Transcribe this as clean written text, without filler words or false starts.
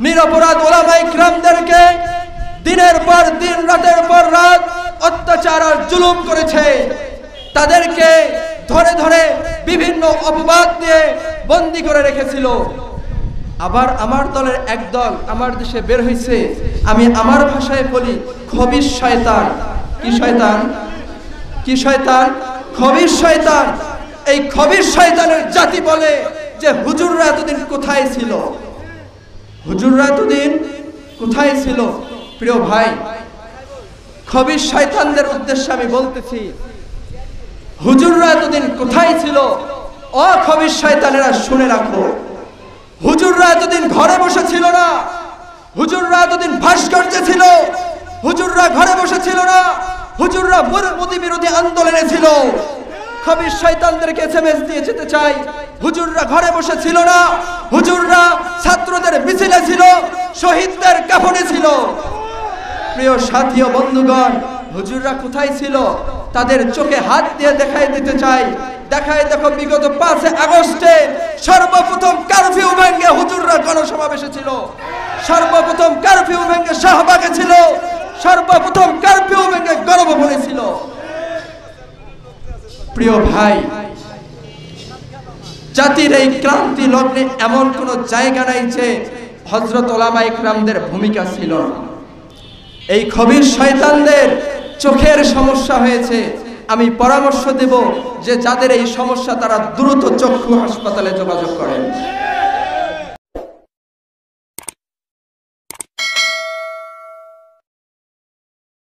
নিরপরাধ ওলামায়ে কিরামদেরকে দিনের পর দিন রাতের পর রাত অত্যাচার আর জুলুম করেছে। তাদেরকে ধরে ধরে বিভিন্ন অপবাদ দিয়ে বন্দী করে রেখেছিল। আবার আমার দলের একদল আমার দেশে বের হয়েছে, আমি আমার ভাষায় বলি খবিশ শয়তান। কি শয়তান? কি শয়তান? খবিশ শয়তান। এই খবিশ শয়তানের জাতি বলে যে হুজুররা এতদিন কোথায় ছিল? হুজুররা এতদিন কোথায় ছিল? প্রিয় ভাই, খবিশ শয়তানদের উদ্দেশ্যে আমি বলতেছি, হুজুররা এতদিন কোথায় ছিল? ও খবিশ শয়তানেরা, শুনে রাখো, হুজুররা এতদিন ঘরে বসে ছিল না। হুজুররা এতদিন ভাস্কর্যে ছিল। হুজুররা ঘরে বসে ছিল না। হুজুররা মোদি বিরোধী আন্দোলনে ছিল। খবিশ শয়তানদেরকে এসএমএস দিয়ে যেতে চাই, হুজুররা ঘরে বসে ছিল না। হুজুররা ছাত্রদের মিছিলে ছিল, শহীদদের কাফনে ছিল। প্রিয় সাথী ও বন্ধুগণ, হুজুররা কোথায় ছিল? তাদের চোখে হাত দিয়ে দেখাই দিতে চাই। দেখাই দেখো, বিগত 5 আগস্টে সর্বপ্রথম কারফিউ ভেঙে হুজুররা গণসমাবেশে ছিল। সর্বপ্রথম কারফিউ ভেঙে শাহবাগে ছিল। সর্বপ্রথম কারফিউ ভেঙে গণভবনে ছিল। প্রিয় ভাই, জাতির এই ক্রান্তি লগ্নে এমন কোন জায়গা নাই যে হযরত ওলামায়ে কিরামদের ভূমিকা ছিল না। এই খবিশ শয়তানদের চোখের সমস্যা হয়েছে। আমি পরামর্শ দেব যে যাদের এই সমস্যা তারা দ্রুত চক্ষু হাসপাতালে যোগাযোগ করেন।